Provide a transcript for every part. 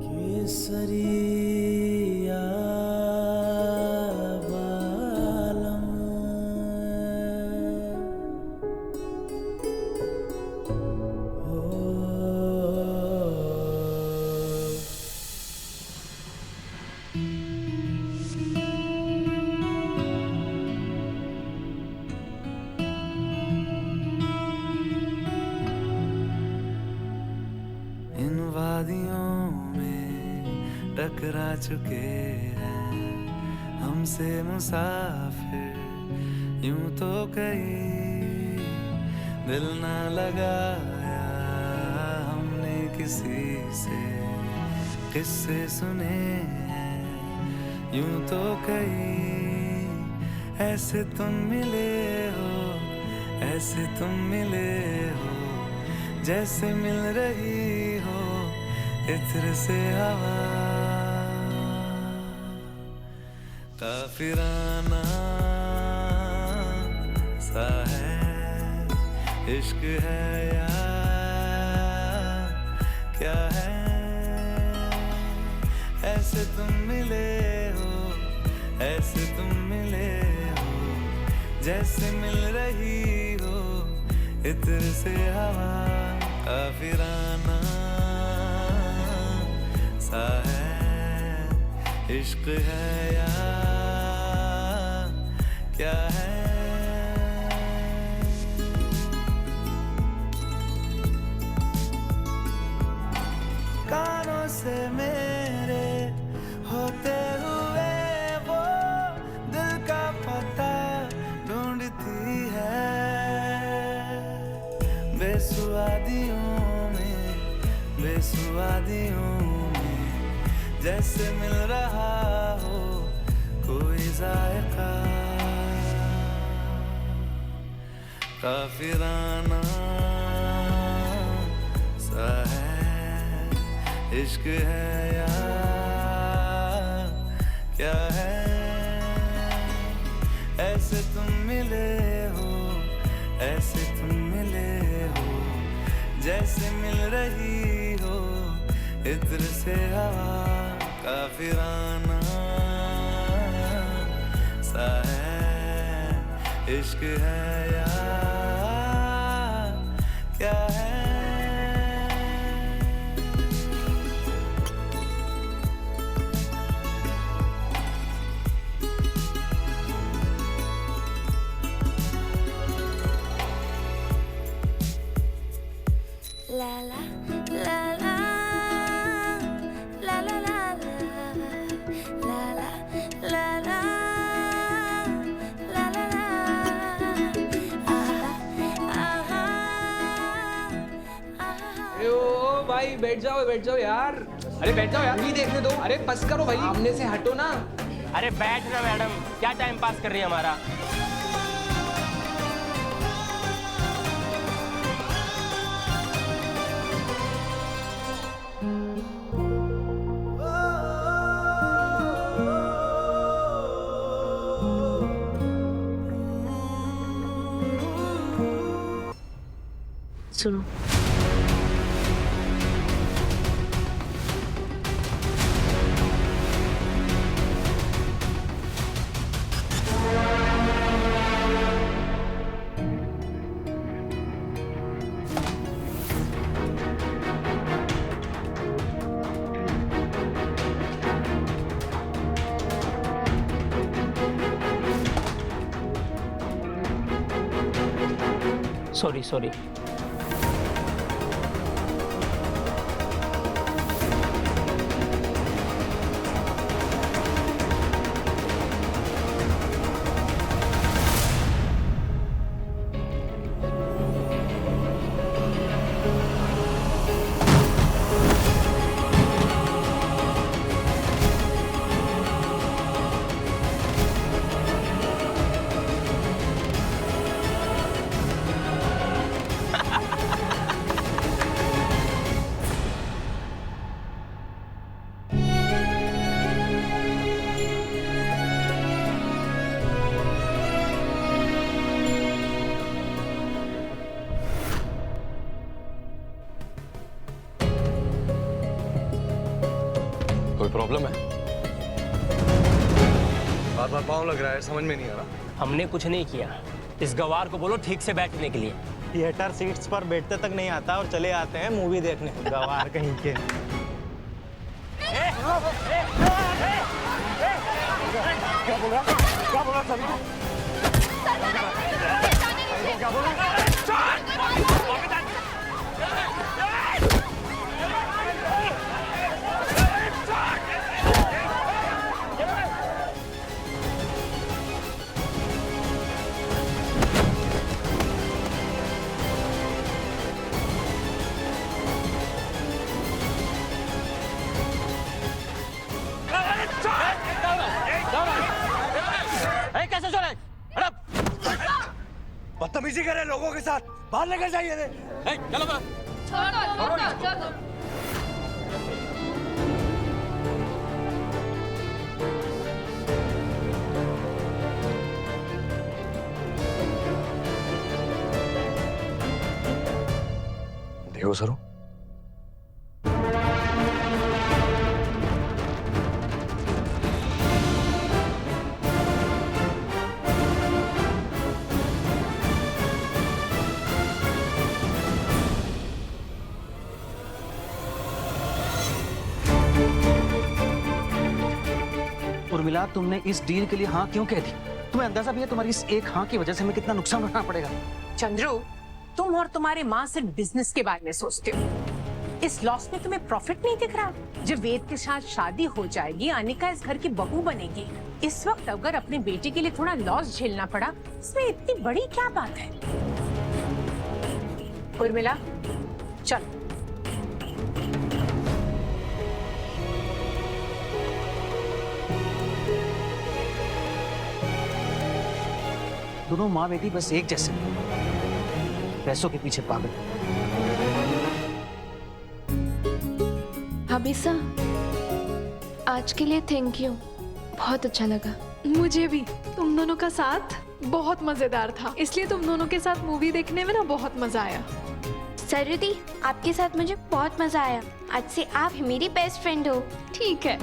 केसरिया बालम इन वादियों में टकरा चुके हैं हमसे मुसाफिर, यूं तो कहीं दिल ना लगाया हमने किसी से, किस्से सुने हैं यूं तो कहीं। ऐसे तुम मिले हो, ऐसे तुम मिले हो, जैसे मिल रही हो इत्र से हवा। काफिराना सा है इश्क है या क्या है। ऐसे तुम मिले हो, ऐसे तुम मिले हो, जैसे मिल रही हो इत्र से हवा। काफिराना सा है इश्क है या क्या है। कानों से मेरे होते हुए वो दिल का पता ढूंढती है, बेसुआदियों में, बेसुआदियों में, जैसे मिल रहा हो कोई जायका। काफिराना सा है इश्क है या क्या है। ऐसे तुम मिले हो, ऐसे तुम मिले हो, जैसे मिल रही हो इत्र से हवा। काफिराना सा है इश्क है या क्या है। La la la la la la la la la la la la la la अरे ओ भाई बैठ जाओ यार। अरे बैठ जाओ यार, नहीं देखने दो। अरे बस करो भाई, सामने से हटो ना। अरे बैठ ना मैडम, क्या टाइम पास कर रही है हमारा। सुनो, सॉरी। प्रॉब्लम है? बार बार पाँव लग रहा है, समझ में नहीं आ रहा। हमने कुछ नहीं किया। इस गवार को बोलो ठीक से बैठने के लिए। थिएटर सीट्स पर बैठते तक नहीं आता और चले आते हैं मूवी देखने। गवार कहीं के। क्या बोल रहा सभी? क्या बोल रहा? कैसे चले? बदतमीजी करे लोगों के साथ, बाहर लेकर जाइए रे। चलो देखो सरू, उर्मिला, तुमने इस डील के लिए हाँ क्यों कह दी? तुम्हें अंदाजा भी है तुम्हारी इस एक हाँ की वजह से हमें कितना नुकसान उठाना पड़ेगा? चंद्रू, तुम और तुम्हारी माँ सिर्फ बिजनेस के बारे में सोचते हो। इस लॉस में तुम्हें प्रॉफिट नहीं दिख रहा? जब वेद के साथ शादी हो जाएगी, अनिका इस घर की बहू बनेगी। इस वक्त अगर अपने बेटे के लिए थोड़ा लॉस झेलना पड़ा, इसमें इतनी बड़ी क्या बात है? उर्मिला, चल। दोनों माँ बेटी बस एक जैसे, पैसों के पीछे पागल। हबीसा, आज के लिए थैंक यू, बहुत अच्छा लगा। मुझे भी तुम दोनों का साथ बहुत मजेदार था, इसलिए तुम दोनों के साथ मूवी देखने में ना बहुत मजा आया। सरुदी, आपके साथ मुझे बहुत मजा आया। आज से आप मेरी बेस्ट फ्रेंड हो। ठीक है।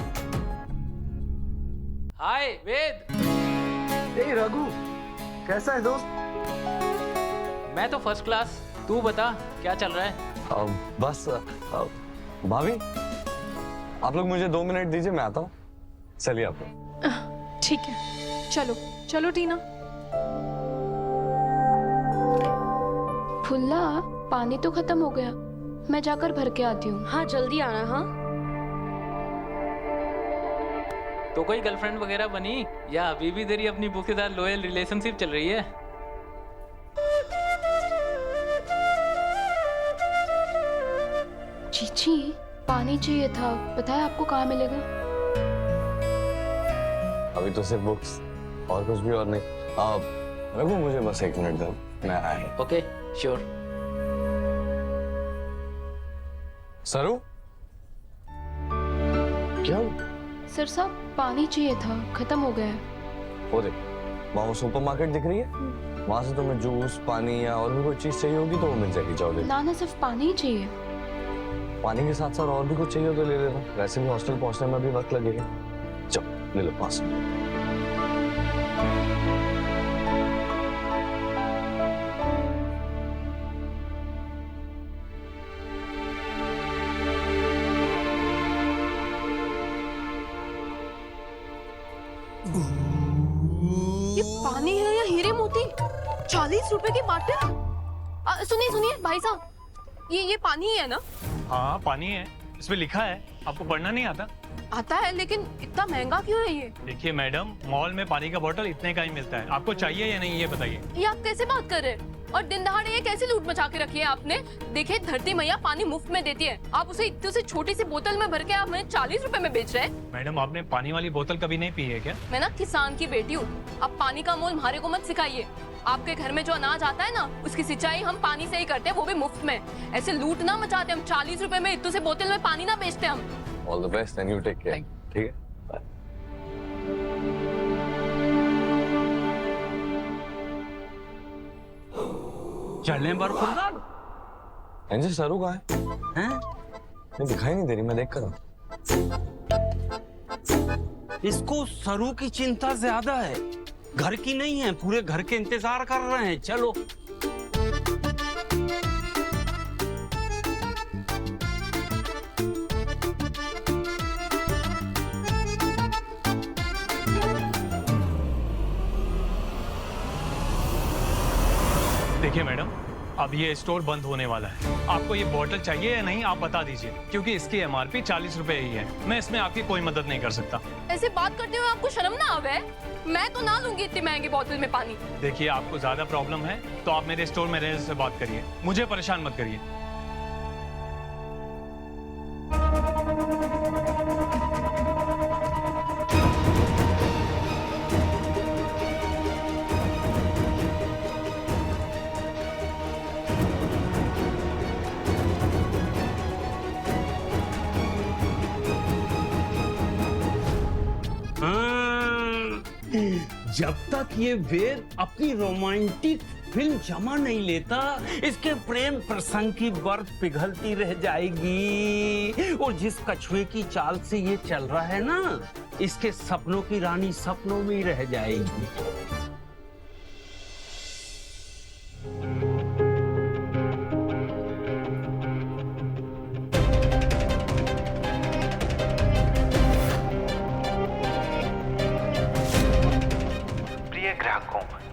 हाय वेद। ए रघु, कैसा है दोस्त? मैं तो फर्स्ट क्लास। तू बता क्या चल रहा है? बस भाभी, आप लोग मुझे 2 मिनट दीजिए, मैं आता हूँ। चलिए आप लोग। ठीक है, चलो चलो टीना। फुल्ला, पानी तो खत्म हो गया, मैं जाकर भर के आती हूँ। हाँ जल्दी आना। हाँ तो कोई गर्लफ्रेंड वगैरह बनी या अभी भी तेरी अपनी बुक के साथ लॉयल रिलेशनशिप चल रही है? चीची, पानी चाहिए था, बताया आपको कहाँ मिलेगा? अभी तो सिर्फ बुक्स, और कुछ भी और नहीं। रघु, मुझे बस 1 मिनट दो, मैं आया। Okay, sure. सरू, क्या हुआ? सर साहब, पानी चाहिए था, खत्म हो गया है। वो देख, वहाँ वो सुपरमार्केट दिख रही है, वहाँ से तुम्हें जूस, पानी या और भी कोई चीज चाहिए होगी तो वो मिल जाएगी। जाओ ले। ना सिर्फ पानी ही चाहिए। पानी के साथ साथ और भी कुछ चाहिए हो तो ले लेना, वैसे भी हॉस्टल पहुंचने में भी वक्त लगेगा। चलो ले लो पास। ये पानी है या हीरे मोती? 40 रुपए की बाटल। सुनिए सुनिए भाई साहब, ये पानी ही है ना? हाँ पानी है, इसमें लिखा है। आपको पढ़ना नहीं आता? आता है, लेकिन इतना महंगा क्यों है ये? देखिए मैडम, मॉल में पानी का बोतल इतने का ही मिलता है। आपको चाहिए या नहीं ये बताइए। ये आप कैसे बात कर रहे हैं? और दिन दहाड़े ये कैसे लूट मचा के रखी है आपने? देखिए, धरती मैया पानी मुफ्त में देती है, आप उसे इतनी सी छोटी सी बोतल में भर के आप हमें 40 रुपए में बेच रहे हैं। मैडम, आपने पानी वाली बोतल कभी नहीं पी है क्या? मैं ना किसान की बेटी हूँ, आप पानी का मोल हमारे को मत सिखाइए। आपके घर में जो अनाज आता है ना, उसकी सिंचाई हम पानी से ही करते हैं, वो भी मुफ्त में। ऐसे लूट ना मचाते हम। 40 रुपए में इतने से बोतल में पानी ना बेचते हम। All the best and you take care. ठीक है, बाय। चलने पर खुदा। सरू कहाँ है? हैं? नहीं, दिखाई नहीं दे रही, मैं देख कर। इसको सरू की चिंता ज्यादा है, घर की नहीं है। पूरे घर के इंतजार कर रहे हैं। चलो देखिए मैडम, अब ये स्टोर बंद होने वाला है। आपको ये बोतल चाहिए या नहीं आप बता दीजिए, क्योंकि इसकी MRP 40 रुपए ही है। मैं इसमें आपकी कोई मदद नहीं कर सकता। ऐसे बात करते हुए आपको शर्म ना आवे? मैं तो ना लूंगी इतनी महंगी बोतल में पानी। देखिए, आपको ज्यादा प्रॉब्लम है तो आप मेरे स्टोर मैनेजर से बात करिए, मुझे परेशान मत करिए। जब तक ये वेद अपनी रोमांटिक फिल्म जमा नहीं लेता, इसके प्रेम प्रसंग की बर्फ पिघलती रह जाएगी। और जिस कछुए की चाल से ये चल रहा है ना, इसके सपनों की रानी सपनों में ही रह जाएगी।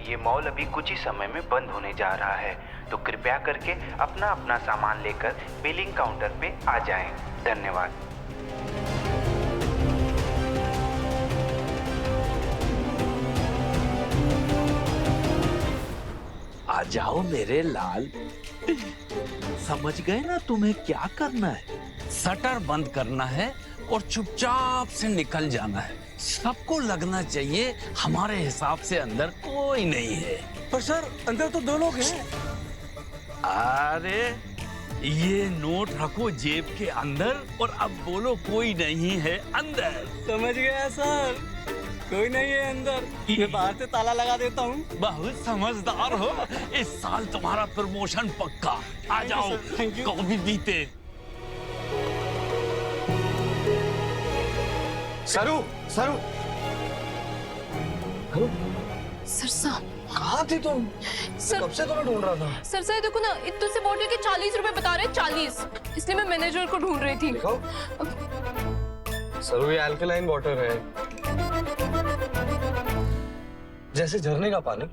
ये मॉल अभी कुछ ही समय में बंद होने जा रहा है, तो कृपया करके अपना अपना सामान लेकर बिलिंग काउंटर पे आ जाएं। धन्यवाद। आ जाओ मेरे लाल। समझ गए ना तुम्हें क्या करना है? शटर बंद करना है और चुपचाप से निकल जाना है। सबको लगना चाहिए हमारे हिसाब से अंदर कोई नहीं है। पर सर, अंदर तो 2 लोग हैं। अरे ये नोट रखो जेब के अंदर और अब बोलो कोई नहीं है अंदर। समझ गया सर, कोई नहीं है अंदर। मैं बाहर से ताला लगा देता हूँ। बहुत समझदार हो। इस साल तुम्हारा प्रमोशन पक्का। आ जाओ कॉफी पीते। सरू, सरू, सरसा, कहाँ थी तुम? सर, कब से तुम्हें ढूंढ रहा था। सरसा ये देखो ना, इतने से बोतल के 40 रुपए बता रहे हैं, 40। इसलिए मैं मैनेजर को ढूंढ रही थी। दिखाओ। सरू, ये अल्कलाइन वाटर है, जैसे झरने का पानी।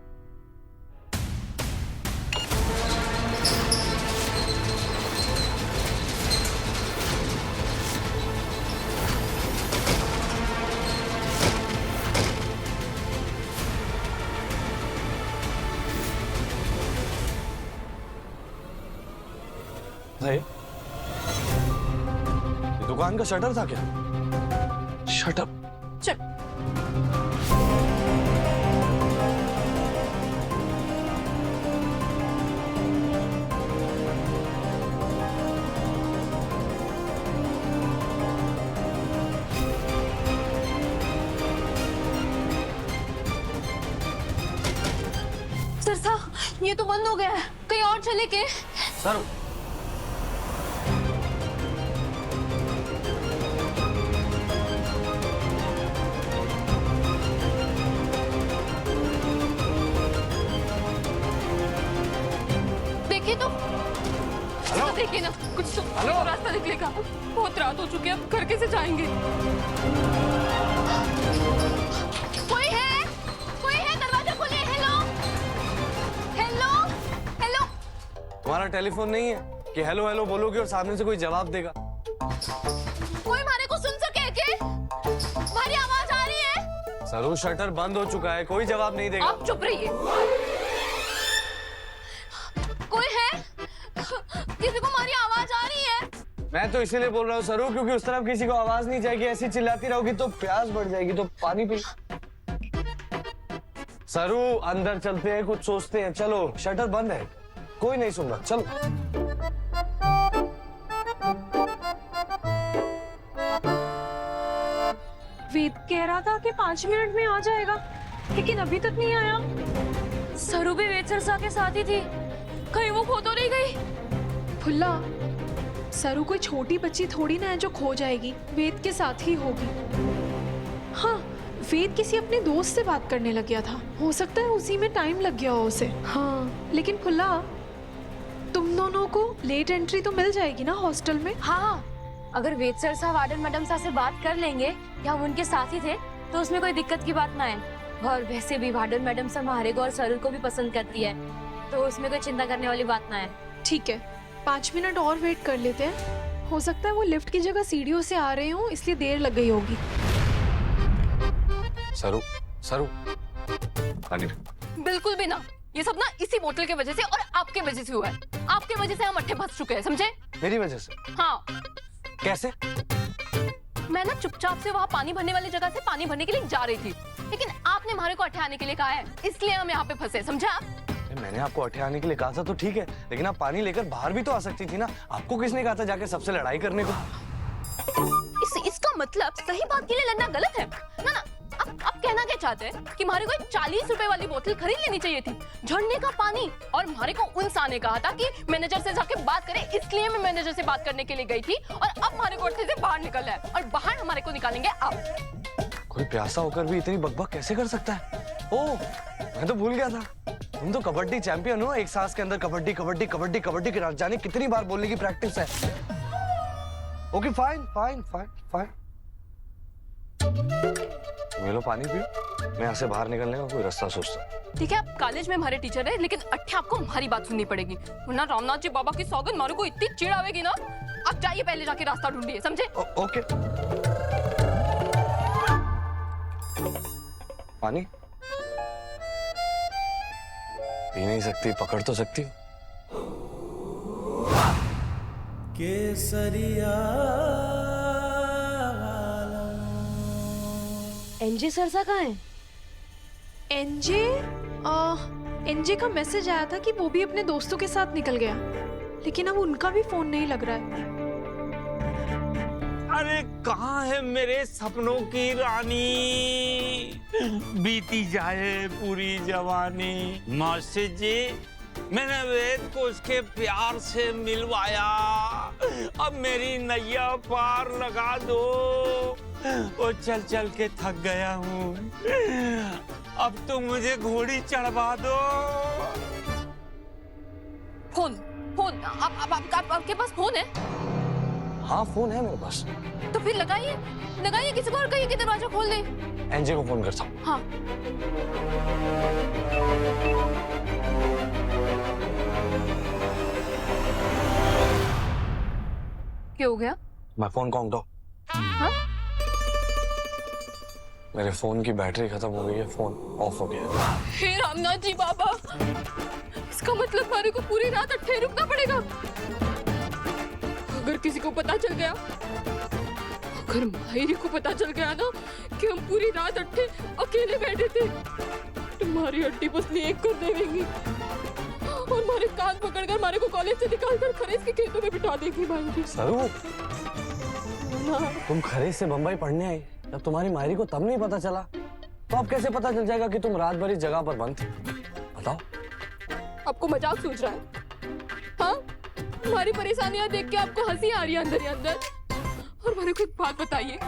भाई, ये दुकान का शटर था क्या? शटर। चल। सरसा, ये तो बंद हो गया है, कहीं और चले के? सर, देखिए ना, कुछ तो रास्ता निकलेगा। बहुत रात हो चुकी है, अब घर कैसे जाएंगे? कोई है? कोई है? दरवाजा खोलिए। Hello, hello, hello. तुम्हारा टेलीफोन नहीं है कि हेलो हेलो बोलोगे और सामने से कोई जवाब देगा? कोई हमारे को सुन सके के? हमारी आवाज आ रही है? सरू, शटर बंद हो चुका है, कोई जवाब नहीं देगा। आप चुप रहिए। कोई है? किसी को हमारी आवाज आ रही है? मैं तो इसीलिए बोल रहा हूँ सरू, क्योंकि उस तरफ किसी को आवाज नहीं जाएगी। ऐसी चिल्लाती रहोगी तो प्यास बढ़ जाएगी, तो पानी पी। सरू, अंदर चलते हैं, कुछ सोचते हैं। चलो, शटर बंद है, कोई नहीं सुन रहा। चलो। वेद कह रहा था कि 5 मिनट में आ जाएगा, लेकिन अभी तक नहीं आया। सरू भी वेद सरसा के साथ ही थी, कहीं वो खो तो नहीं गई? फुल्ला, सरू कोई छोटी बच्ची थोड़ी ना है जो खो जाएगी, वेद के साथ ही होगी। हाँ, वेद किसी अपने दोस्त से बात करने लग गया था। हो सकता है उसी में टाइम लग गया हो उसे। हाँ, लेकिन फुल्ला, तुम दोनों को लेट एंट्री तो मिल जाएगी ना हॉस्टल में? हाँ, अगर वेद सर साहब वार्डन मैडम साहब से बात कर लेंगे या हम उनके साथ ही थे तो उसमें कोई दिक्कत की बात ना है। और वैसे भी वार्डन मैडम साहब हमारे को और सरुल को भी पसंद करती है, तो उसमें कोई चिंता करने वाली बात ना है। ठीक है, 5 मिनट और वेट कर लेते हैं। हो सकता है वो लिफ्ट की जगह सीढ़ियों से आ रहे हो, इसलिए देर लग गई होगी। सरू, सरू, पानी। बिल्कुल भी ना, ये सब ना इसी बोतल की वजह से और आपके वजह से हुआ है। आपके वजह से हम अट्ठे फंस चुके हैं, समझे? मेरी वजह से? हाँ। कैसे? मैं ना चुपचाप से वहाँ पानी भरने वाली जगह से पानी भरने के लिए जा रही थी, लेकिन आपने हमारे को अट्ठे आने के लिए कहा है, इसलिए हम यहाँ पे फंसे, समझा? मैंने आपको अट्ठे आने के लिए कहा था तो ठीक है, लेकिन आप पानी लेकर बाहर भी तो आ सकती थी ना। आपको किसने कहा था जाके सबसे लड़ाई करने को? इसका मतलब सही बात के लिए लड़ना गलत है ना? ना, आप कहना क्या चाहते हैं कि हमारे को 40 रुपए वाली बोतल खरीद लेनी चाहिए थी, झरने का पानी, और हमारे को उन ने कहा था कि मैनेजर से जाके बात करें, इसलिए मैं मैनेजर से बात करने के लिए गई थी, और अब हमारे को अट्ठे से बाहर निकलना है और बाहर हमारे को निकालेंगे आप। कोई प्यासा होकर भी इतनी बकबक कैसे कर सकता है? ओह, मैं तो भूल गया था, तुम तो कबड्डी चैंपियन हो। एक सांस के अंदर कबड्डी कबड्डी कबड्डी कबड्डी की जाने कितनी बार बोलने की प्रैक्टिस है। Okay, fine fine fine fine, ये लो पानी पियो, मैं यहाँ से बाहर निकलने का कोई रास्ता सोचता। ठीक है, आप कॉलेज में हमारे टीचर है, लेकिन अट्ठे आपको हमारी बात सुननी पड़ेगी, वरना रामनाथ जी बाबा की सौगंध हमारे को इतनी चिढ़ आवेगी ना। आप जाइए, पहले जाके रास्ता ढूंढिए, समझे? ओके। पानी पी नहीं सकती, पकड़ तो सकती हूँ। केसरिया एनजे सरसा कहाँ है? एनजे? एनजे का मैसेज आया था कि वो भी अपने दोस्तों के साथ निकल गया, लेकिन अब उनका भी फोन नहीं लग रहा है। अरे कहाँ है मेरे सपनों की रानी? बीती जाए पूरी जवानी। मास्टर जी, मैंने वेद को उसके प्यार से मिलवाया, अब मेरी नैया पार लगा दो। और चल चल के थक गया हूँ, अब तो मुझे घोड़ी चढ़वा दो। फोन, फोन, आपके पास फोन है? हाँ, फोन है मेरे पास। तो फिर लगाइए, लगाइए, किसी को और कहिए कि दरवाजा खोल दे। एनजे को फोन करता हूँ। हाँ। क्या हो गया? मैं फोन काउंट ऑफ। हाँ? मेरे फोन की बैटरी खत्म हो गई है, फोन ऑफ हो गया। हे रामनाथ जी बाबा, इसका मतलब हमारे को पूरी रात अट्ठे रुकना पड़ेगा। अगर किसी को पता चल गया, अगर माहिरी को पता चल गया ना कि हम पूरी रात अट्ठे अकेले बैठे थे, तुम्हारी हड्डी पसली एक कर देंगी और हमारे कान पकड़कर हमारे को कॉलेज से निकालकर खरेस के खेतों में बिठा देगी। भाई सरू, तुम खरेस से बम्बई पढ़ने आई, जब तुम्हारी मायरी को तब नहीं पता चला, तो अब कैसे पता चल जाएगा कि तुम रात भर इस जगह पर बंद थे? बताओ। आपको मजाक सूझ रहा है? हाँ, हमारी परेशानियां देख के आपको हंसी आ रही है अंदर ही अंदर। और मेरे को एक बात बताइए,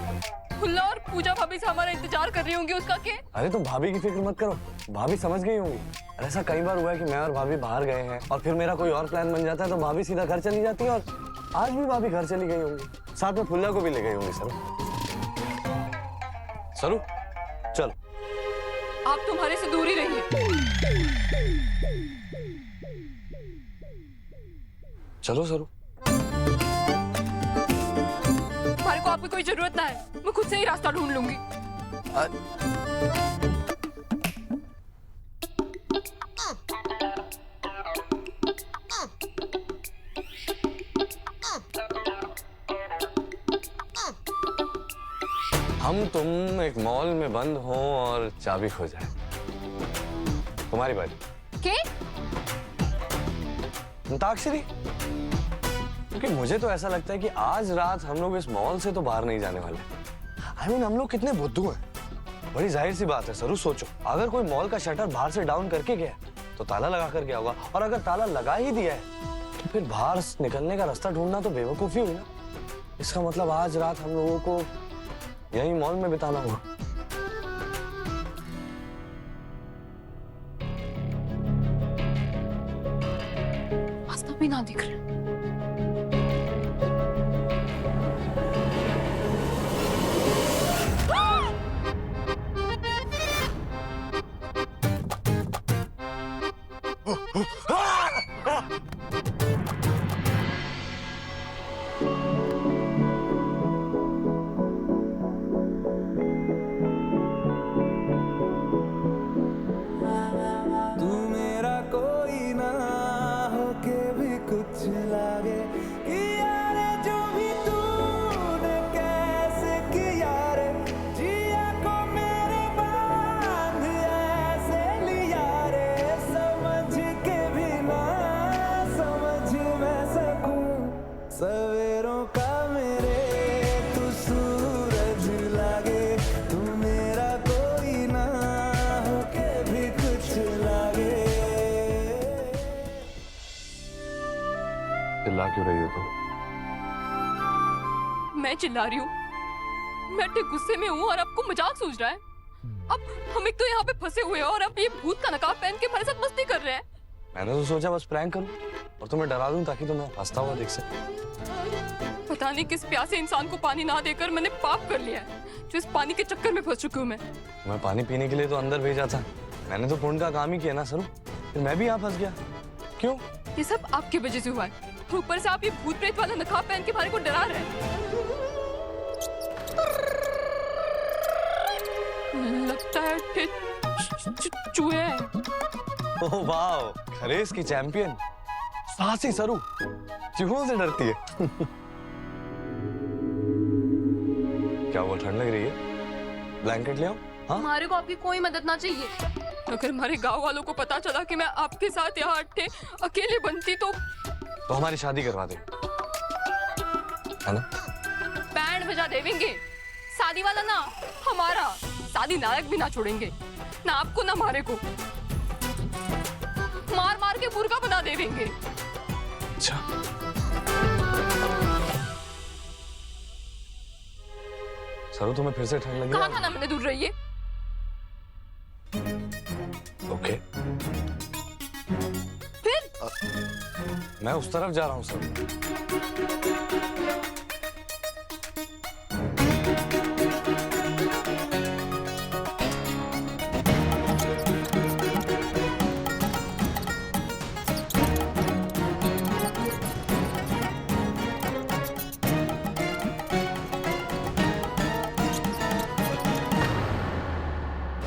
फुल्ला और पूजा भाभी से हमारा इंतजार कर रही होंगी उसका क्या? अरे तुम भाभी की फिक्र मत करो, भाभी समझ गई होंगी। ऐसा कई बार हुआ है कि मैं और भाभी बाहर गए हैं और फिर मेरा कोई और प्लान बन जाता है तो भाभी सीधा घर चली जाती है, और आज भी भाभी घर चली गई होंगी, साथ में फुल्ला को भी ले गई होंगी। सरू, सरू, चलो। आप तुम्हारे से दूर ही रहिए। चलो सरू। हमारे को आपकी कोई जरूरत ना है, मैं खुद से ही रास्ता ढूंढ लूंगी। हम तुम एक मॉल में बंद हो और चाबी खो जाए। तुम्हारी बारी। क्या? अंताक्षरी। क्योंकि मुझे तो ऐसा लगता है कि आज रात हम लोग इस मॉल से तो बाहर नहीं जाने वाले। I mean, हम लोग कितने बुद्धू हैं। बड़ी जाहिर सी बात है सरू, सोचो अगर कोई मॉल का शटर बाहर से डाउन करके गया तो ताला लगा कर गया होगा, और अगर ताला लगा ही दिया है तो फिर बाहर निकलने का रास्ता ढूंढना तो बेवकूफी हुई ना। इसका मतलब आज रात हम लोगों को यही मॉल में बिताना होगा। भी ना दिख रहे। तू मेरा कोई ना होके भी कुछ लागे कि यार जो भी तूने कैसे किया रे, जिया को मेरे बांध ऐसे लिया रे, समझ के भी ना समझ मैं सकूं सवेरों का मेरे तू सूरज लागे, तू मेरा कोई ना होके भी कुछ लागे। चिल्ला क्यों रही हो तुम? मैं चिल्ला रही हूँ? मैं इतने गुस्से में हूँ और आपको मजाक सूझ रहा है? अब हम एक तो यहाँ पे फंसे हुए हैं और अब ये भूत का नकाब पहन के हमारे साथ मस्ती कर रहे हैं। मैंने तो सोचा बस प्रैंक करूं और तुम्हें डरा दूं ताकि तुम्हें हंसता हुआ देख सके। पता नहीं किस प्यासे इंसान को पानी ना देकर मैंने पाप कर लिया है, जो इस पानी के चक्कर में फंस चुकी हूँ मैं। तुम्हें पानी पीने के लिए तो अंदर भेजा था, मैंने तो पुण्य का काम ही किया ना सरू, फिर मैं भी यहाँ फंस गया। क्यों? ये सब आपकी वजह से हुआ है। और ऊपर से आप ये भूत प्रेत वाला नकाब पहन के हमारे को डरा रहे हैं। लगता है कि चूहे हैं। ओह वाह, खरेस की चैंपियन साहसी सरू चूहों से डरती है। क्या वो ठंड लग रही है? ब्लैंकेट ले आओ। हाँ? हमारे को आपकी कोई मदद ना चाहिए। अगर हमारे गांव वालों को पता चला कि मैं आपके साथ यहाँ अकेले बनती तो हमारी शादी करवा दे, है ना? बैंड बजा देंगे। शादी वाला ना हमारा, शादी नायक भी ना छोड़ेंगे, ना आपको ना हमारे को। मार मार के मुर्गा बना देंगे। अच्छा, सरू तुम्हें फिर से ठंड लगी? कहाँ था ना मैंने दूर रहिए। ओके, फिर मैं उस तरफ जा रहा हूँ सर।